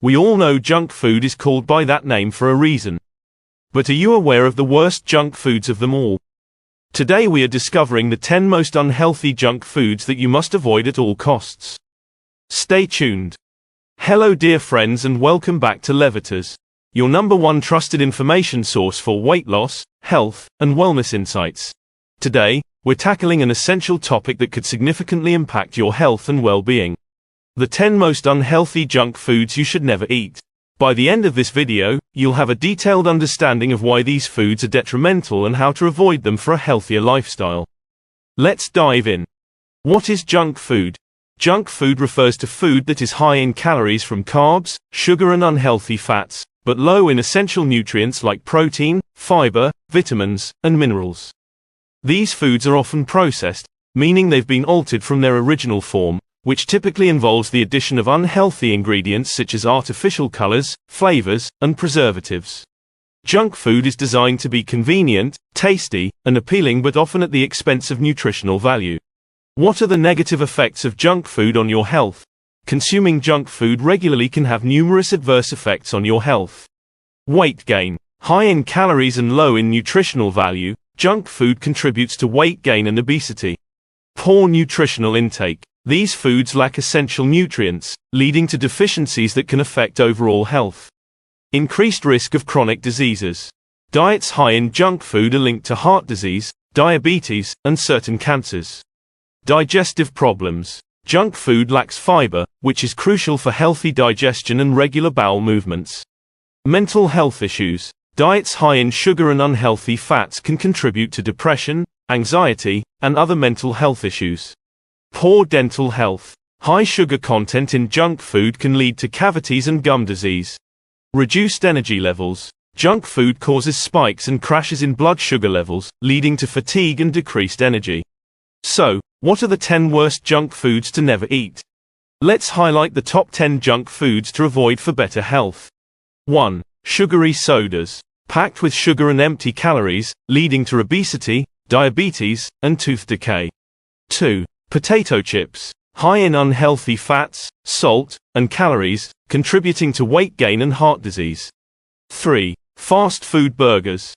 We all know junk food is called by that name for a reason. But are you aware of the worst junk foods of them all? Today we are discovering the 10 most unhealthy junk foods that you must avoid at all costs. Stay tuned. Hello dear friends, and welcome back to Levitas, your #1 trusted information source for weight loss, health, and wellness insights. Today, we're tackling an essential topic that could significantly impact your health and well-being. The 10 most unhealthy junk foods you should never eat. By the end of this video, you'll have a detailed understanding of why these foods are detrimental and how to avoid them for a healthier lifestyle. Let's dive in. What is junk food? Junk food refers to food that is high in calories from carbs, sugar and unhealthy fats, but low in essential nutrients like protein, fiber, vitamins, and minerals. These foods are often processed, meaning they've been altered from their original form, which typically involves the addition of unhealthy ingredients such as artificial colors, flavors, and preservatives. Junk food is designed to be convenient, tasty, and appealing, but often at the expense of nutritional value. What are the negative effects of junk food on your health? Consuming junk food regularly can have numerous adverse effects on your health. Weight gain. High in calories and low in nutritional value, junk food contributes to weight gain and obesity. Poor nutritional intake. These foods lack essential nutrients, leading to deficiencies that can affect overall health. Increased risk of chronic diseases. Diets high in junk food are linked to heart disease, diabetes, and certain cancers. Digestive problems. Junk food lacks fiber, which is crucial for healthy digestion and regular bowel movements. Mental health issues. Diets high in sugar and unhealthy fats can contribute to depression, anxiety, and other mental health issues. Poor dental health. High sugar content in junk food can lead to cavities and gum disease. Reduced energy levels. Junk food causes spikes and crashes in blood sugar levels, leading to fatigue and decreased energy. So, what are the 10 worst junk foods to never eat? Let's highlight the top 10 junk foods to avoid for better health. 1. Sugary sodas. Packed with sugar and empty calories, leading to obesity, diabetes, and tooth decay. 2. Potato chips. High in unhealthy fats, salt, and calories, contributing to weight gain and heart disease. 3. Fast food burgers.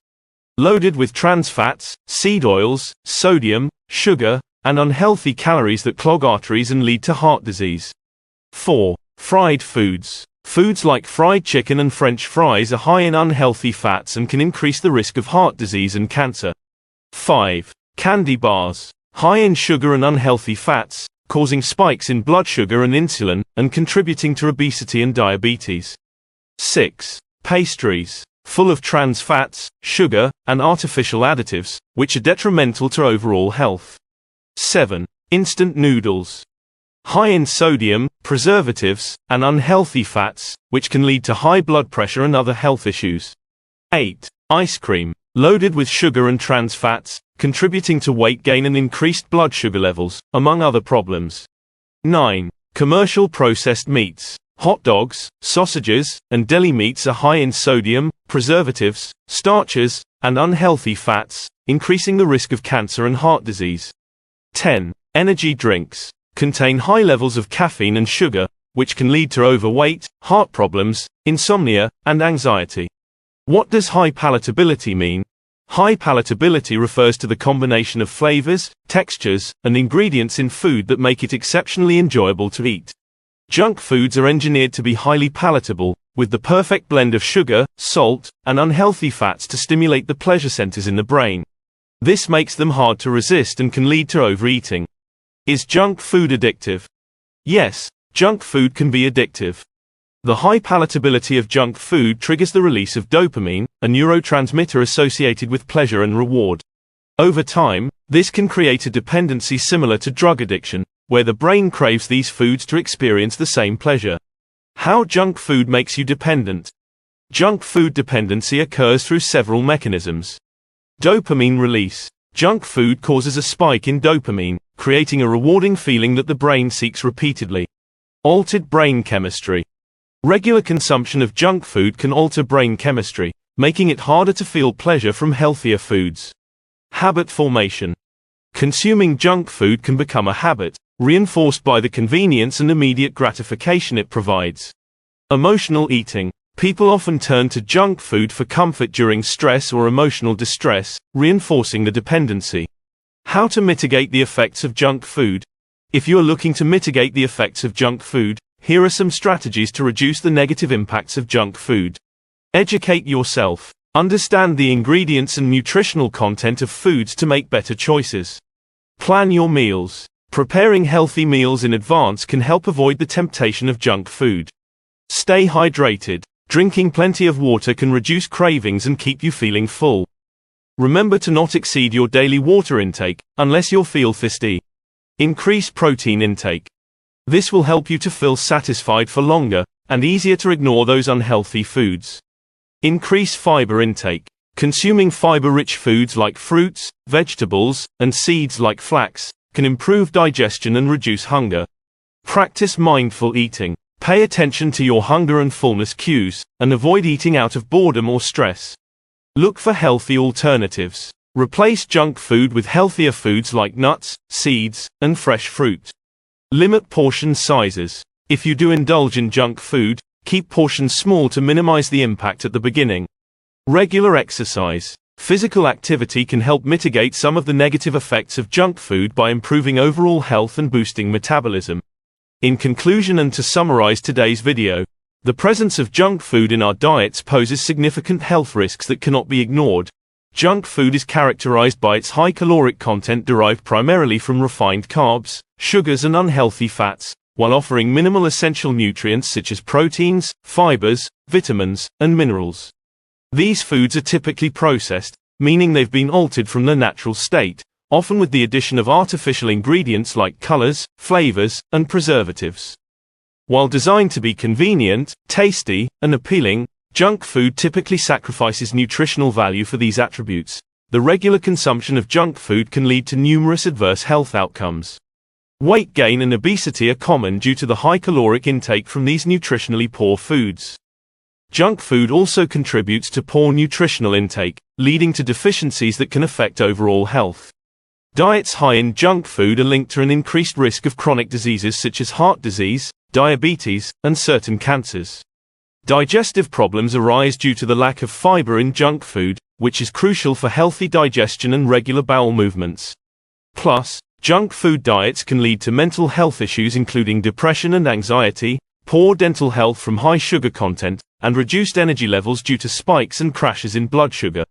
Loaded with trans fats, seed oils, sodium, sugar, and unhealthy calories that clog arteries and lead to heart disease. 4. Fried foods. Foods like fried chicken and French fries are high in unhealthy fats and can increase the risk of heart disease and cancer. 5. Candy bars. High in sugar and unhealthy fats, causing spikes in blood sugar and insulin, and contributing to obesity and diabetes. 6. Pastries. Full of trans fats, sugar, and artificial additives, which are detrimental to overall health. 7. Instant noodles. High in sodium, preservatives, and unhealthy fats, which can lead to high blood pressure and other health issues. 8. Ice cream. Loaded with sugar and trans fats, contributing to weight gain and increased blood sugar levels, among other problems. 9. Commercial processed meats. Hot dogs, sausages, and deli meats are high in sodium, preservatives, starches, and unhealthy fats, increasing the risk of cancer and heart disease. 10. Energy drinks. Contain high levels of caffeine and sugar, which can lead to overweight, heart problems, insomnia, and anxiety. What does high palatability mean? High palatability refers to the combination of flavors, textures, and ingredients in food that make it exceptionally enjoyable to eat. Junk foods are engineered to be highly palatable, with the perfect blend of sugar, salt, and unhealthy fats to stimulate the pleasure centers in the brain. This makes them hard to resist and can lead to overeating. Is junk food addictive? Yes, junk food can be addictive. The high palatability of junk food triggers the release of dopamine, a neurotransmitter associated with pleasure and reward. Over time, this can create a dependency similar to drug addiction, where the brain craves these foods to experience the same pleasure. How junk food makes you dependent. Junk food dependency occurs through several mechanisms. Dopamine release. Junk food causes a spike in dopamine, creating a rewarding feeling that the brain seeks repeatedly. Altered brain chemistry. Regular consumption of junk food can alter brain chemistry, making it harder to feel pleasure from healthier foods. Habit formation. Consuming junk food can become a habit, reinforced by the convenience and immediate gratification it provides. Emotional eating. People often turn to junk food for comfort during stress or emotional distress, reinforcing the dependency. How to mitigate the effects of junk food? If you are looking to mitigate the effects of junk food, here are some strategies to reduce the negative impacts of junk food. Educate yourself. Understand the ingredients and nutritional content of foods to make better choices. Plan your meals. Preparing healthy meals in advance can help avoid the temptation of junk food. Stay hydrated. Drinking plenty of water can reduce cravings and keep you feeling full. Remember to not exceed your daily water intake, unless you feel thirsty. Increase protein intake. This will help you to feel satisfied for longer, and easier to ignore those unhealthy foods. Increase fiber intake. Consuming fiber-rich foods like fruits, vegetables, and seeds like flax can improve digestion and reduce hunger. Practice mindful eating. Pay attention to your hunger and fullness cues, and avoid eating out of boredom or stress. Look for healthy alternatives. Replace junk food with healthier foods like nuts, seeds, and fresh fruit. Limit portion sizes. If you do indulge in junk food, keep portions small to minimize the impact at the beginning. Regular exercise. Physical activity can help mitigate some of the negative effects of junk food by improving overall health and boosting metabolism. In conclusion, and to summarize today's video, the presence of junk food in our diets poses significant health risks that cannot be ignored. Junk food is characterized by its high caloric content derived primarily from refined carbs, sugars and unhealthy fats, while offering minimal essential nutrients such as proteins, fibers, vitamins, and minerals. These foods are typically processed, meaning they've been altered from their natural state, often with the addition of artificial ingredients like colors, flavors, and preservatives. While designed to be convenient, tasty, and appealing, junk food typically sacrifices nutritional value for these attributes. The regular consumption of junk food can lead to numerous adverse health outcomes. Weight gain and obesity are common due to the high caloric intake from these nutritionally poor foods. Junk food also contributes to poor nutritional intake, leading to deficiencies that can affect overall health. Diets high in junk food are linked to an increased risk of chronic diseases such as heart disease, diabetes, and certain cancers. Digestive problems arise due to the lack of fiber in junk food, which is crucial for healthy digestion and regular bowel movements. Plus, junk food diets can lead to mental health issues including depression and anxiety, poor dental health from high sugar content, and reduced energy levels due to spikes and crashes in blood sugar.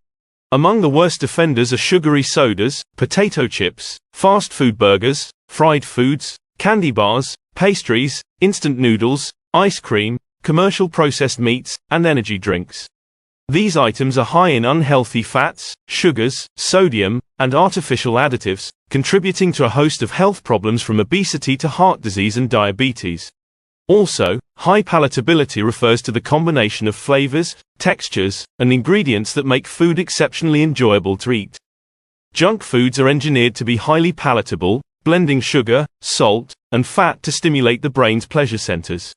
Among the worst offenders are sugary sodas, potato chips, fast food burgers, fried foods, candy bars, pastries, instant noodles, ice cream, commercial processed meats, and energy drinks. These items are high in unhealthy fats, sugars, sodium, and artificial additives, contributing to a host of health problems from obesity to heart disease and diabetes. Also, high palatability refers to the combination of flavors, textures, and ingredients that make food exceptionally enjoyable to eat. Junk foods are engineered to be highly palatable, blending sugar, salt, and fat to stimulate the brain's pleasure centers.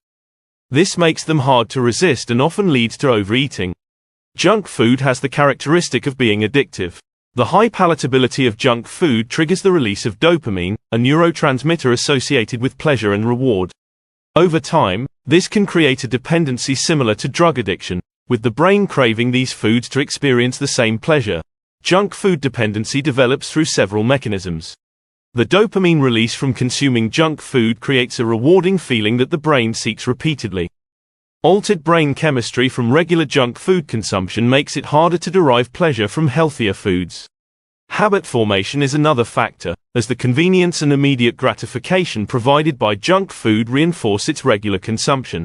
This makes them hard to resist and often leads to overeating. Junk food has the characteristic of being addictive. The high palatability of junk food triggers the release of dopamine, a neurotransmitter associated with pleasure and reward. Over time, this can create a dependency similar to drug addiction, with the brain craving these foods to experience the same pleasure. Junk food dependency develops through several mechanisms. The dopamine release from consuming junk food creates a rewarding feeling that the brain seeks repeatedly. Altered brain chemistry from regular junk food consumption makes it harder to derive pleasure from healthier foods. Habit formation is another factor, as the convenience and immediate gratification provided by junk food reinforce its regular consumption.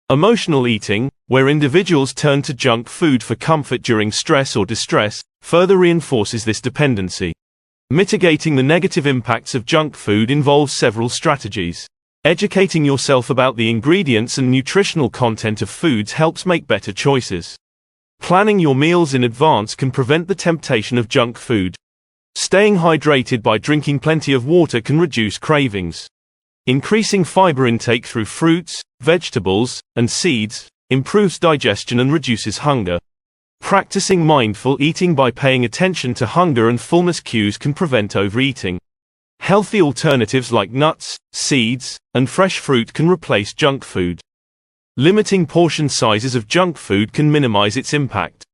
Emotional eating, where individuals turn to junk food for comfort during stress or distress, further reinforces this dependency. Mitigating the negative impacts of junk food involves several strategies. Educating yourself about the ingredients and nutritional content of foods helps make better choices. Planning your meals in advance can prevent the temptation of junk food. Staying hydrated by drinking plenty of water can reduce cravings. Increasing fiber intake through fruits, vegetables, and seeds improves digestion and reduces hunger. Practicing mindful eating by paying attention to hunger and fullness cues can prevent overeating. Healthy alternatives like nuts, seeds, and fresh fruit can replace junk food. Limiting portion sizes of junk food can minimize its impact.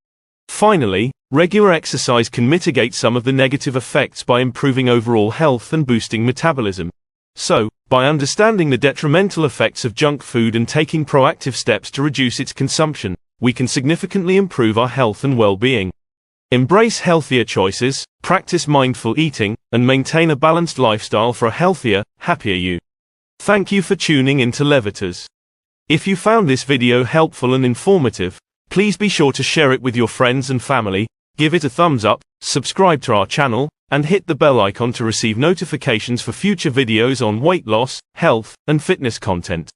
Finally, regular exercise can mitigate some of the negative effects by improving overall health and boosting metabolism. So, by understanding the detrimental effects of junk food and taking proactive steps to reduce its consumption, we can significantly improve our health and well-being. Embrace healthier choices, practice mindful eating, and maintain a balanced lifestyle for a healthier, happier you. Thank you for tuning in to Levitas. If you found this video helpful and informative, please be sure to share it with your friends and family, give it a thumbs up, subscribe to our channel, and hit the bell icon to receive notifications for future videos on weight loss, health, and fitness content.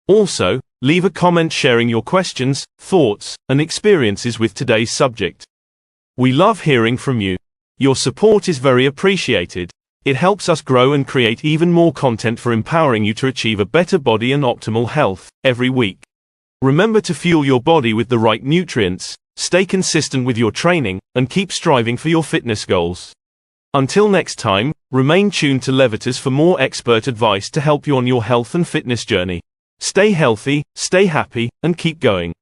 Also, leave a comment sharing your questions, thoughts, and experiences with today's subject. We love hearing from you. Your support is very appreciated. It helps us grow and create even more content for empowering you to achieve a better body and optimal health every week. Remember to fuel your body with the right nutrients, stay consistent with your training, and keep striving for your fitness goals. Until next time, remain tuned to Levitas for more expert advice to help you on your health and fitness journey. Stay healthy, stay happy, and keep going.